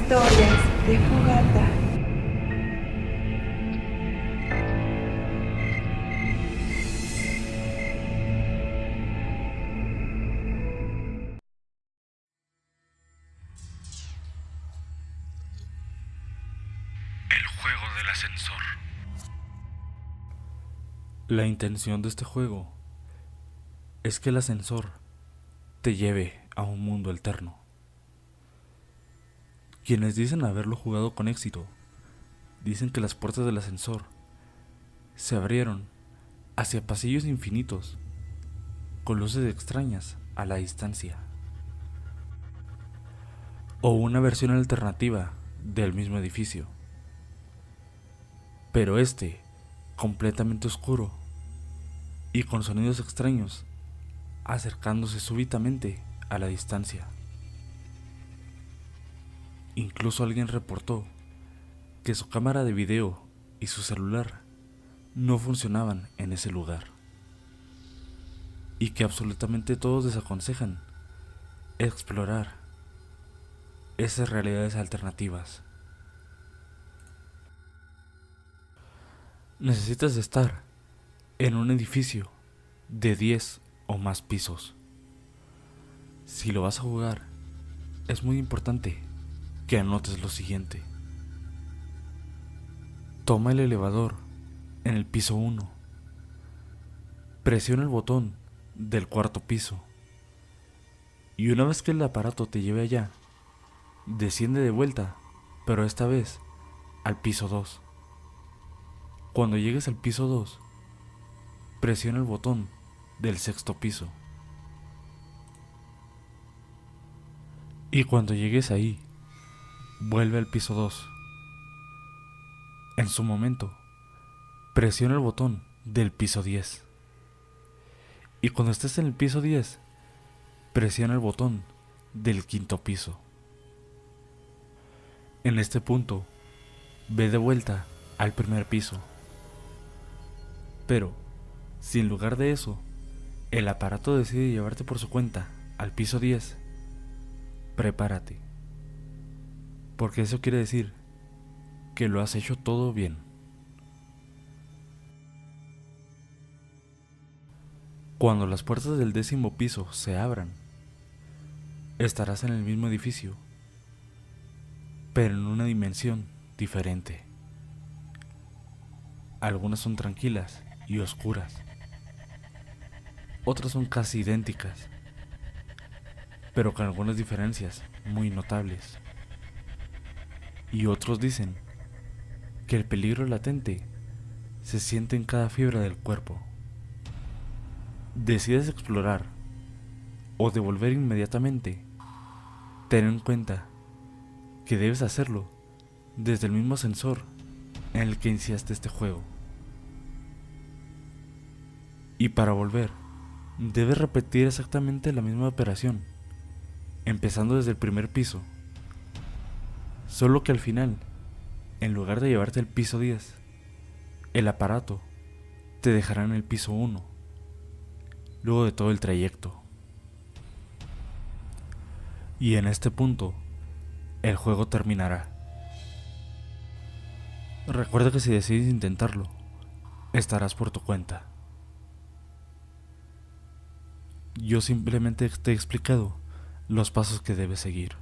Historias de Fogata. El juego del ascensor. La intención de este juego es que el ascensor te lleve a un mundo alterno. Quienes dicen haberlo jugado con éxito, dicen que las puertas del ascensor se abrieron hacia pasillos infinitos, con luces extrañas a la distancia, o una versión alternativa del mismo edificio, pero este completamente oscuro y con sonidos extraños acercándose súbitamente a la distancia. Incluso alguien reportó que su cámara de video y su celular no funcionaban en ese lugar, y que absolutamente todos desaconsejan explorar esas realidades alternativas. Necesitas estar en un edificio de 10 o más pisos. Si lo vas a jugar, es muy importante que anotes lo siguiente. Toma el elevador en el piso 1. Presiona el botón del cuarto piso. Y una vez que el aparato te lleve allá, desciende de vuelta, pero esta vez al piso 2. Cuando llegues al piso 2, presiona el botón del sexto piso. Y cuando llegues ahí, vuelve al piso 2. En su momento, presiona el botón del piso 10. Y cuando estés en el piso 10, presiona el botón del quinto piso. En este punto, ve de vuelta al primer piso. Pero, si en lugar de eso, el aparato decide llevarte por su cuenta al piso 10, prepárate. Porque eso quiere decir que lo has hecho todo bien. Cuando las puertas del 10º piso se abran, estarás en el mismo edificio, pero en una dimensión diferente. Algunas son tranquilas y oscuras, otras son casi idénticas, pero con algunas diferencias muy notables. Y otros dicen que el peligro latente se siente en cada fibra del cuerpo. Decides explorar o devolver inmediatamente, ten en cuenta que debes hacerlo desde el mismo ascensor en el que iniciaste este juego. Y para volver, debes repetir exactamente la misma operación, empezando desde el primer piso, solo que al final, en lugar de llevarte al piso 10, el aparato te dejará en el piso 1, luego de todo el trayecto. Y en este punto, el juego terminará. Recuerda que si decides intentarlo, estarás por tu cuenta. Yo simplemente te he explicado los pasos que debes seguir.